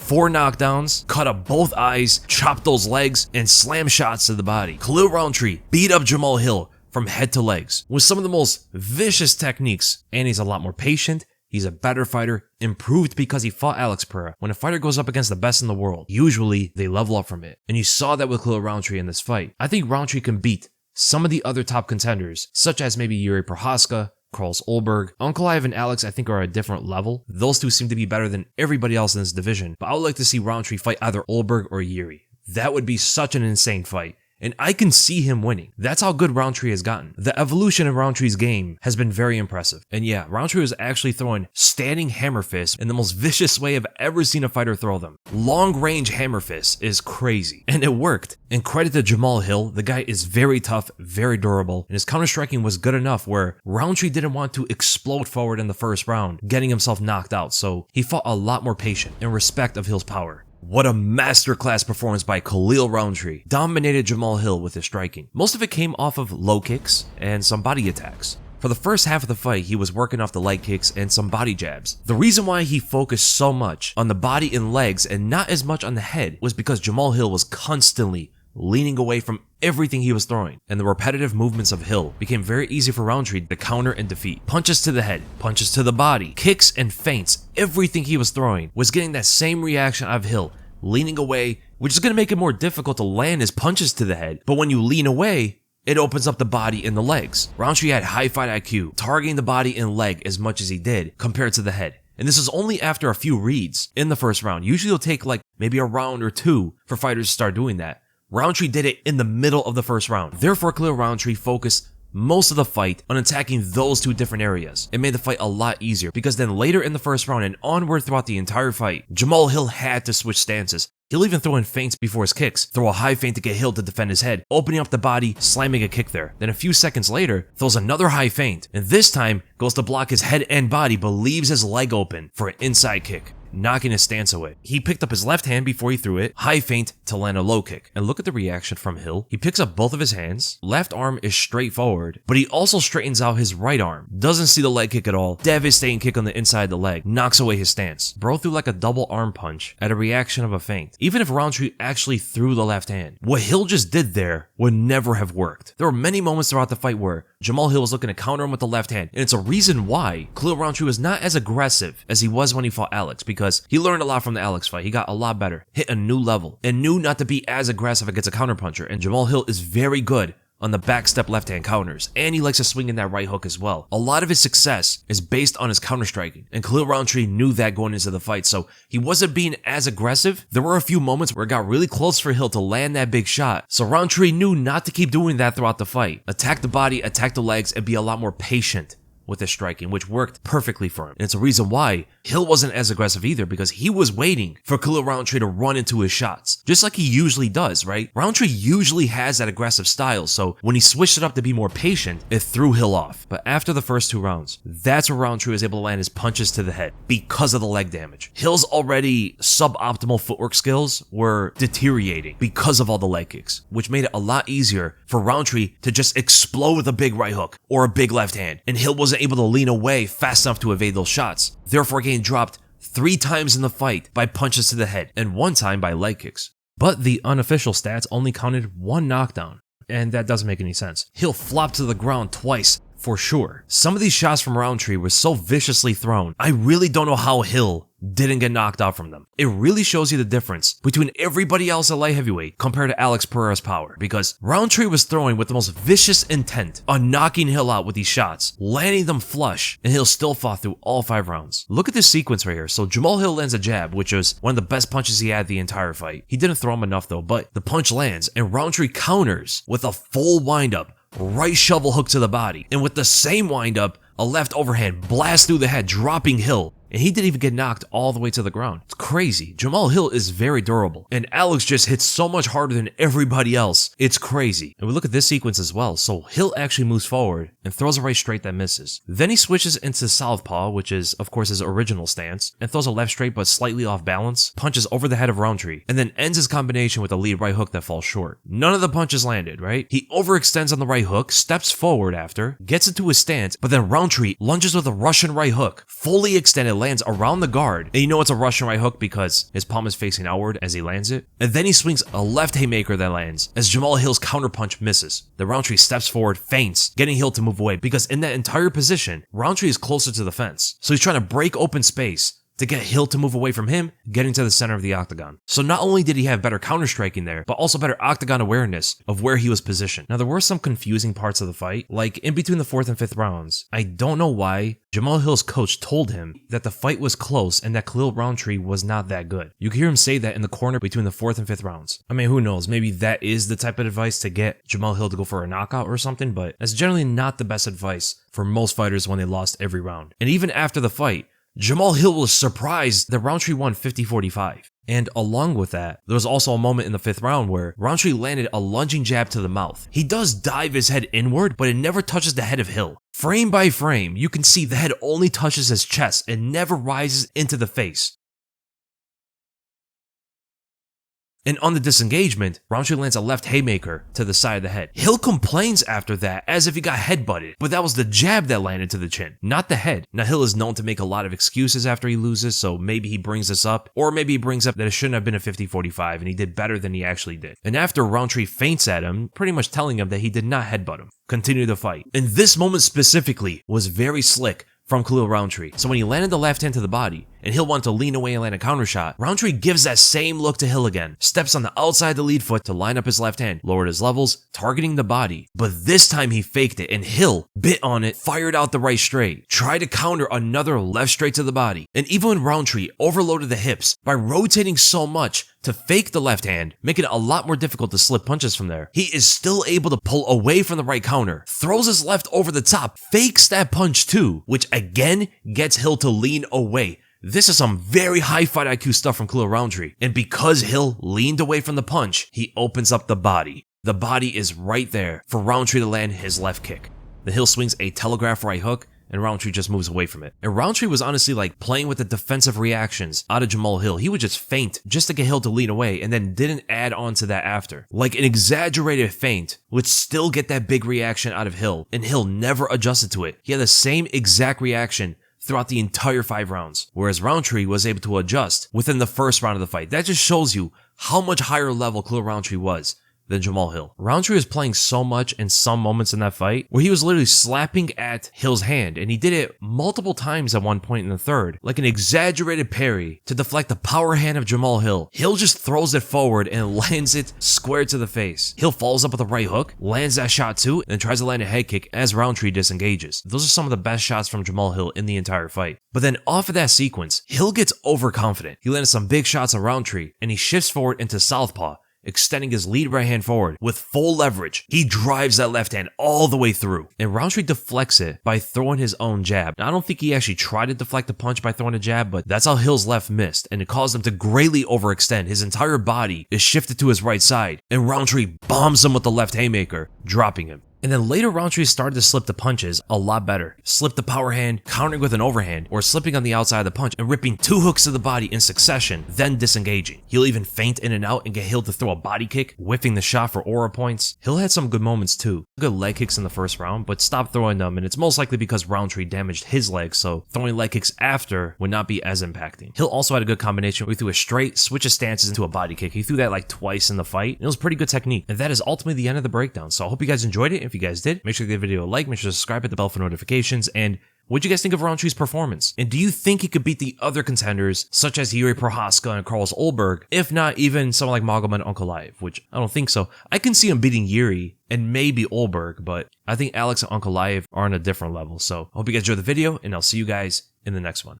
4 knockdowns, cut up both eyes, chopped those legs, and slam shots to the body. Khalil Rountree beat up Jamahal Hill from head to legs with some of the most vicious techniques, and he's a lot more patient. He's a better fighter, improved because he fought Alex Pereira. When a fighter goes up against the best in the world, usually they level up from it. And you saw that with Khalil Rountree in this fight. I think Rountree can beat some of the other top contenders, such as maybe Yuri Prohaska, Carlos Ulberg. Ankalaev and Alex I think are at a different level. Those two seem to be better than everybody else in this division. But I would like to see Rountree fight either Ulberg or Yuri. That would be such an insane fight. And I can see him winning. That's how good Rountree has gotten. The evolution of Rountree's game has been very impressive. And yeah, Rountree was actually throwing standing hammer fists in the most vicious way I've ever seen a fighter throw them. Long range hammer fists is crazy. And it worked. And credit to Jamahal Hill, the guy is very tough, very durable, and his counter-striking was good enough where Rountree didn't want to explode forward in the first round, getting himself knocked out. So he fought a lot more patient in respect of Hill's power. What a masterclass performance by Khalil Rountree. Dominated Jamahal Hill with his striking. Most of it came off of low kicks and some body attacks. For the first half of the fight, he was working off the leg kicks and some body jabs. The reason why he focused so much on the body and legs and not as much on the head was because Jamahal Hill was constantly leaning away from everything he was throwing, and the repetitive movements of Hill became very easy for Rountree to counter and defeat. Punches to the head, punches to the body, kicks and feints, everything he was throwing was getting that same reaction out of Hill, leaning away, which is going to make it more difficult to land his punches to the head. But when you lean away, it opens up the body and the legs. Rountree had high fight IQ, targeting the body and leg as much as he did compared to the head. And this is only after a few reads in the first round. Usually it'll take like maybe a round or two for fighters to start doing that. Rountree did it in the middle of the first round. Therefore, Khalil Rountree focused most of the fight on attacking those two different areas. It made the fight a lot easier because then later in the first round and onward throughout the entire fight, Jamahal Hill had to switch stances. He'll even throw in feints before his kicks, throw a high feint to get Hill to defend his head, opening up the body, slamming a kick there. Then a few seconds later, throws another high feint, and this time goes to block his head and body but leaves his leg open for an inside kick, knocking his stance away. He picked up his left hand before he threw it, high feint to land a low kick. And look at the reaction from Hill. He picks up both of his hands, left arm is straight forward, but he also straightens out his right arm. Doesn't see the leg kick at all. Devastating kick on the inside of the leg, knocks away his stance. Bro threw like a double arm punch at a reaction of a feint. Even if Rountree actually threw the left hand, what Hill just did there would never have worked. There were many moments throughout the fight where Jamahal Hill was looking to counter him with the left hand, and it's a reason why Khalil Rountree was not as aggressive as he was when he fought Alex, because he learned a lot from the Alex fight. He got a lot better, hit a new level, and knew not to be as aggressive against a counterpuncher, and Jamahal Hill is very good on the backstep left-hand counters, and he likes to swing in that right hook as well. A lot of his success is based on his counter-striking, and Khalil Rountree knew that going into the fight, so he wasn't being as aggressive. There were a few moments where it got really close for Hill to land that big shot, so Rountree knew not to keep doing that throughout the fight. Attack the body, attack the legs, and be a lot more patient with his striking, which worked perfectly for him. And it's a reason why Hill wasn't as aggressive either, because he was waiting for Khalil Rountree to run into his shots, just like he usually does, right? Rountree usually has that aggressive style, so when he switched it up to be more patient, it threw Hill off. But after the first 2 rounds, that's where Rountree was able to land his punches to the head because of the leg damage. Hill's already suboptimal footwork skills were deteriorating because of all the leg kicks, which made it a lot easier for Rountree to just explode with a big right hook or a big left hand, and Hill wasn't able to lean away fast enough to evade those shots, therefore getting dropped 3 times in the fight by punches to the head and 1 time by leg kicks. But the unofficial stats only counted 1 knockdown, and that doesn't make any sense. Hill flopped to the ground twice for sure. Some of these shots from Rountree were so viciously thrown, I really don't know how Hill didn't get knocked out from them. It really shows you the difference between everybody else at light heavyweight compared to Alex Pereira's power, because Rountree was throwing with the most vicious intent on knocking Hill out with these shots, landing them flush, and Hill still fought through all 5 rounds. Look at this sequence right here. So Jamahal Hill lands a jab, which was one of the best punches he had the entire fight. He didn't throw him enough though, but the punch lands, and Rountree counters with a full windup, right shovel hook to the body, and with the same windup, a left overhand blast through the head, dropping Hill. And he didn't even get knocked all the way to the ground. It's crazy. Jamahal Hill is very durable, and Alex just hits so much harder than everybody else. It's crazy. And we look at this sequence as well. So Hill actually moves forward and throws a right straight that misses. Then he switches into southpaw, which is of course his original stance, and throws a left straight but slightly off balance, punches over the head of Rountree, and then ends his combination with a lead right hook that falls short. None of the punches landed, right? He overextends on the right hook, steps forward after, gets into his stance, but then Rountree lunges with a Russian right hook, fully extended, lands around the guard, and you know it's a Russian right hook because his palm is facing outward as he lands it. And then he swings a left haymaker that lands as Jamahal Hill's counterpunch misses. The Rountree steps forward, feints, getting Hill to move away because in that entire position, Rountree is closer to the fence. So he's trying to break open space to get Hill to move away from him, getting to the center of the octagon. So not only did he have better counter-striking there, but also better octagon awareness of where he was positioned. Now there were some confusing parts of the fight, like in between the 4th and 5th rounds. I don't know why Jamahal Hill's coach told him that the fight was close and that Khalil Rountree was not that good. You could hear him say that in the corner between the 4th and 5th rounds. I mean, who knows, maybe that is the type of advice to get Jamahal Hill to go for a knockout or something, but that's generally not the best advice for most fighters when they lost every round. And even after the fight, Jamahal Hill was surprised that Rountree won 50-45. And along with that, there was also a moment in the 5th round where Rountree landed a lunging jab to the mouth. He does dive his head inward, but it never touches the head of Hill. Frame by frame, you can see the head only touches his chest and never rises into the face. And on the disengagement, Rountree lands a left haymaker to the side of the head. Hill complains after that as if he got headbutted, but that was the jab that landed to the chin, not the head. Now Hill is known to make a lot of excuses after he loses, so maybe he brings this up, or maybe he brings up that it shouldn't have been a 50-45 and he did better than he actually did. And after Rountree feints at him, pretty much telling him that he did not headbutt him, continue the fight. And this moment specifically was very slick from Khalil Rountree. So when he landed the left hand to the body, and Hill wanted to lean away and land a counter shot, Rountree gives that same look to Hill again, steps on the outside of the lead foot to line up his left hand, lowered his levels, targeting the body. But this time he faked it, and Hill bit on it, fired out the right straight, tried to counter another left straight to the body. And even when Rountree overloaded the hips by rotating so much to fake the left hand, making it a lot more difficult to slip punches from there, he is still able to pull away from the right counter, throws his left over the top, fakes that punch too, which again gets Hill to lean away. This is some very high fight IQ stuff from Khalil Rountree. And because Hill leaned away from the punch, he opens up the body. The body is right there for Rountree to land his left kick. The Hill swings a telegraph right hook, and Rountree just moves away from it. And Rountree was honestly like playing with the defensive reactions out of Jamahal Hill. He would just feint just to get Hill to lean away and then didn't add on to that after. Like an exaggerated feint would still get that big reaction out of Hill, and Hill never adjusted to it. He had the same exact reaction throughout the entire 5 rounds, whereas Rountree was able to adjust within the first round of the fight. That just shows you how much higher level Khalil Rountree was than Jamahal Hill. Rountree was playing so much in some moments in that fight where he was literally slapping at Hill's hand, and he did it multiple times at one point in the 3rd, like an exaggerated parry to deflect the power hand of Jamahal Hill. Hill just throws it forward and lands it square to the face. Hill follows up with a right hook, lands that shot too, and then tries to land a head kick as Rountree disengages. Those are some of the best shots from Jamahal Hill in the entire fight. But then off of that sequence, Hill gets overconfident. He landed some big shots on Rountree, and he shifts forward into southpaw, extending his lead right hand forward with full leverage. He drives that left hand all the way through, and Rountree deflects it by throwing his own jab. Now, I don't think he actually tried to deflect the punch by throwing a jab, but that's how Hill's left missed, and it caused him to greatly overextend. His entire body is shifted to his right side, and Rountree bombs him with the left haymaker, dropping him. And then later Rountree started to slip the punches a lot better. Slip the power hand, countering with an overhand, or slipping on the outside of the punch and ripping 2 hooks to the body in succession, then disengaging. He'll even feint in and out and get Hill to throw a body kick, whiffing the shot for aura points. Hill had some good moments too. Good leg kicks in the first round, but stopped throwing them, and it's most likely because Rountree damaged his legs, so throwing leg kicks after would not be as impacting. Hill also had a good combination where he threw a straight, switch his stances into a body kick. He threw that like twice in the fight, and it was pretty good technique. And that is ultimately the end of the breakdown, so I hope you guys enjoyed it. If you guys did, make sure to give the video a like, make sure to subscribe, hit the bell for notifications, and what do you guys think of Rountree's performance? And do you think he could beat the other contenders, such as Yuri Prohaska and Carlos Ulberg, if not even someone like Magomed Ankalaev, which I don't think so. I can see him beating Yuri and maybe Ulberg, but I think Alex and Ankalaev are on a different level. So I hope you guys enjoyed the video, and I'll see you guys in the next one.